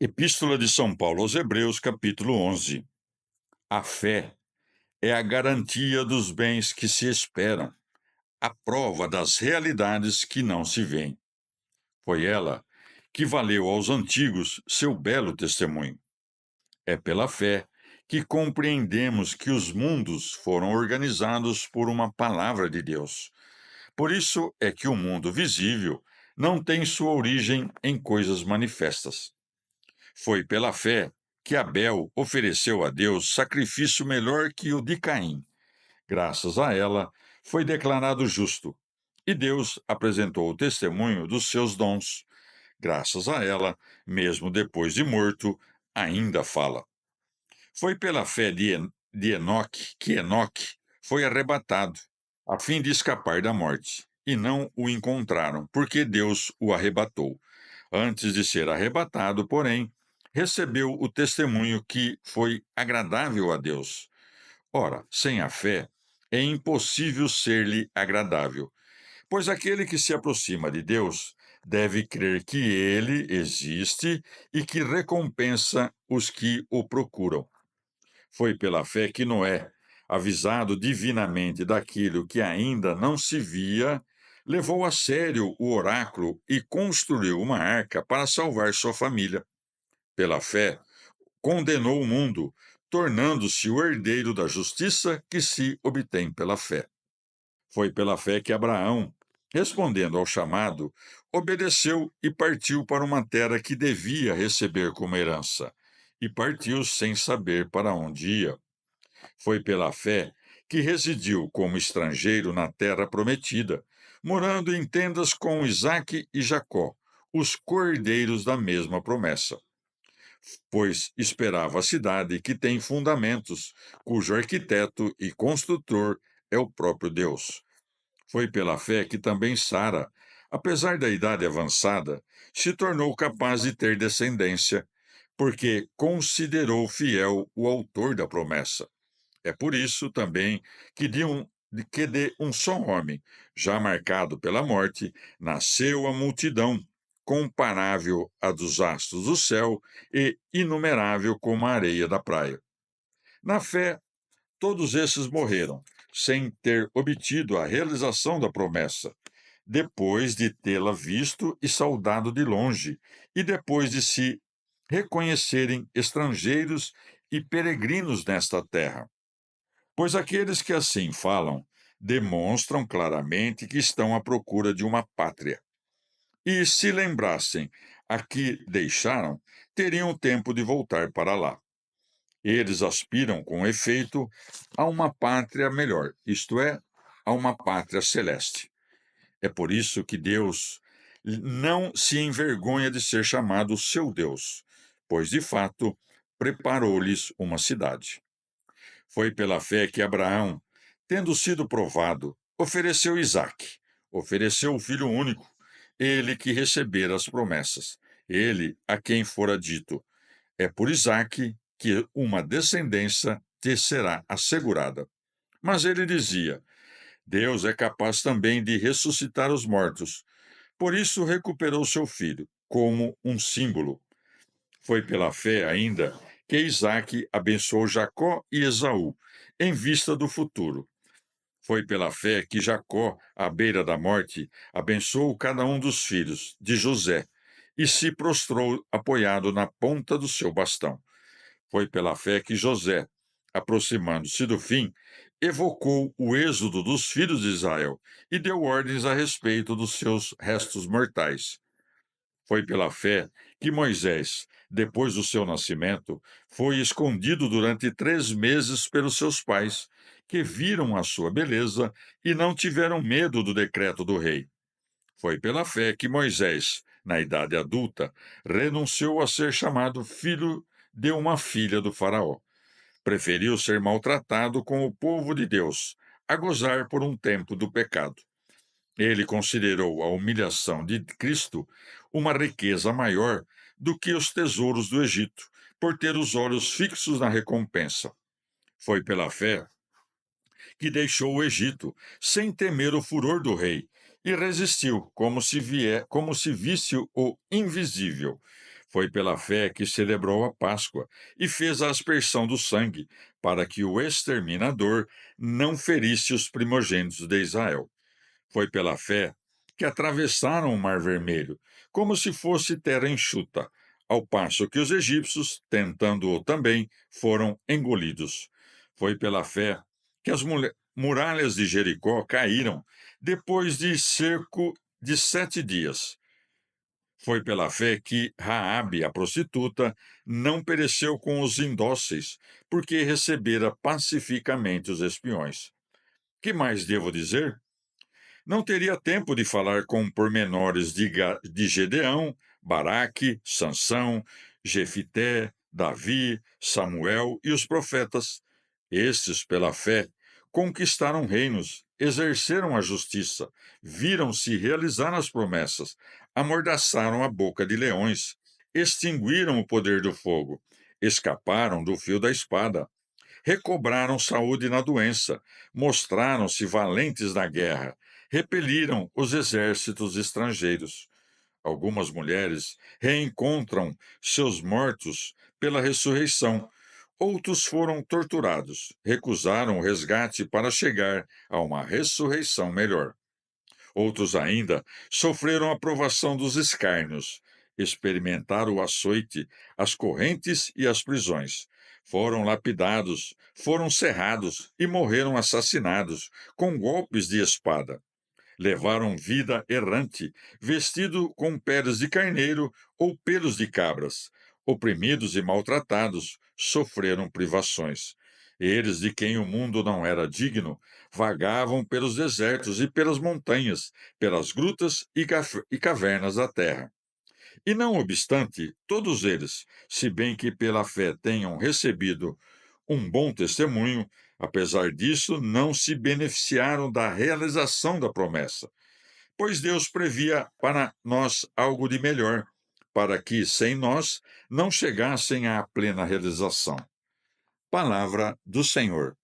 Epístola de São Paulo aos Hebreus, capítulo 11. A fé é a garantia dos bens que se esperam, a prova das realidades que não se veem. Foi ela que valeu aos antigos seu belo testemunho. É pela fé que compreendemos que os mundos foram organizados por uma palavra de Deus. Por isso é que o mundo visível não tem sua origem em coisas manifestas. Foi pela fé que Abel ofereceu a Deus sacrifício melhor que o de Caim. Graças a ela, foi declarado justo. E Deus apresentou o testemunho dos seus dons. Graças a ela, mesmo depois de morto, ainda fala. Foi pela fé de Enoque que Enoque foi arrebatado, a fim de escapar da morte. E não o encontraram, porque Deus o arrebatou. Antes de ser arrebatado, porém, recebeu o testemunho que foi agradável a Deus. Ora, sem a fé, é impossível ser-lhe agradável, pois aquele que se aproxima de Deus deve crer que ele existe e que recompensa os que o procuram. Foi pela fé que Noé, avisado divinamente daquilo que ainda não se via, levou a sério o oráculo e construiu uma arca para salvar sua família. Pela fé, condenou o mundo, tornando-se o herdeiro da justiça que se obtém pela fé. Foi pela fé que Abraão, respondendo ao chamado, obedeceu e partiu para uma terra que devia receber como herança, e partiu sem saber para onde ia. Foi pela fé que residiu como estrangeiro na terra prometida, morando em tendas com Isaque e Jacó, os cordeiros da mesma promessa, pois esperava a cidade que tem fundamentos, cujo arquiteto e construtor é o próprio Deus. Foi pela fé que também Sara, apesar da idade avançada, se tornou capaz de ter descendência, porque considerou fiel o autor da promessa. É por isso também que de um só homem, já marcado pela morte, nasceu a multidão, comparável à dos astros do céu e inumerável como a areia da praia. Na fé, todos esses morreram, sem ter obtido a realização da promessa, depois de tê-la visto e saudado de longe, e depois de se reconhecerem estrangeiros e peregrinos nesta terra. Pois aqueles que assim falam demonstram claramente que estão à procura de uma pátria. E se lembrassem a que deixaram, teriam tempo de voltar para lá. Eles aspiram, com efeito, a uma pátria melhor, isto é, a uma pátria celeste. É por isso que Deus não se envergonha de ser chamado seu Deus, pois de fato preparou-lhes uma cidade. Foi pela fé que Abraão, tendo sido provado, ofereceu Isaque, ofereceu o filho único, ele que recebera as promessas, ele a quem fora dito: é por Isaque que uma descendência te será assegurada. Mas ele dizia: Deus é capaz também de ressuscitar os mortos. Por isso recuperou seu filho, como um símbolo. Foi pela fé ainda que Isaque abençoou Jacó e Esaú, em vista do futuro. Foi pela fé que Jacó, à beira da morte, abençoou cada um dos filhos de José e se prostrou apoiado na ponta do seu bastão. Foi pela fé que José, aproximando-se do fim, evocou o êxodo dos filhos de Israel e deu ordens a respeito dos seus restos mortais. Foi pela fé que Moisés, depois do seu nascimento, foi escondido durante 3 meses pelos seus pais, que viram a sua beleza e não tiveram medo do decreto do rei. Foi pela fé que Moisés, na idade adulta, renunciou a ser chamado filho de uma filha do Faraó. Preferiu ser maltratado com o povo de Deus, a gozar por um tempo do pecado. Ele considerou a humilhação de Cristo uma riqueza maior do que os tesouros do Egito, por ter os olhos fixos na recompensa. Foi pela fé que deixou o Egito, sem temer o furor do rei, e resistiu, como se visse o invisível. Foi pela fé que celebrou a Páscoa e fez a aspersão do sangue, para que o exterminador não ferisse os primogênitos de Israel. Foi pela fé que atravessaram o Mar Vermelho, como se fosse terra enxuta, ao passo que os egípcios, tentando-o também, foram engolidos. Foi pela fé que as muralhas de Jericó caíram depois de cerco de 7 dias. Foi pela fé que Raabe, a prostituta, não pereceu com os indóceis, porque recebera pacificamente os espiões. Que mais devo dizer? Não teria tempo de falar com pormenores de Gedeão, Baraque, Sansão, Jefité, Davi, Samuel e os profetas. Estes, pela fé, conquistaram reinos, exerceram a justiça, viram-se realizar as promessas, amordaçaram a boca de leões, extinguiram o poder do fogo, escaparam do fio da espada, recobraram saúde na doença, mostraram-se valentes na guerra, repeliram os exércitos estrangeiros. Algumas mulheres reencontram seus mortos pela ressurreição. Outros foram torturados, recusaram o resgate para chegar a uma ressurreição melhor. Outros ainda sofreram a provação dos escárnios, experimentaram o açoite, as correntes e as prisões. Foram lapidados, foram cerrados e morreram assassinados, com golpes de espada. Levaram vida errante, vestido com peles de carneiro ou pelos de cabras. Oprimidos e maltratados, sofreram privações. Eles, de quem o mundo não era digno, vagavam pelos desertos e pelas montanhas, pelas grutas e cavernas da terra. E não obstante, todos eles, se bem que pela fé tenham recebido um bom testemunho, apesar disso, não se beneficiaram da realização da promessa, pois Deus previa para nós algo de melhor, para que, sem nós, não chegassem à plena realização. Palavra do Senhor.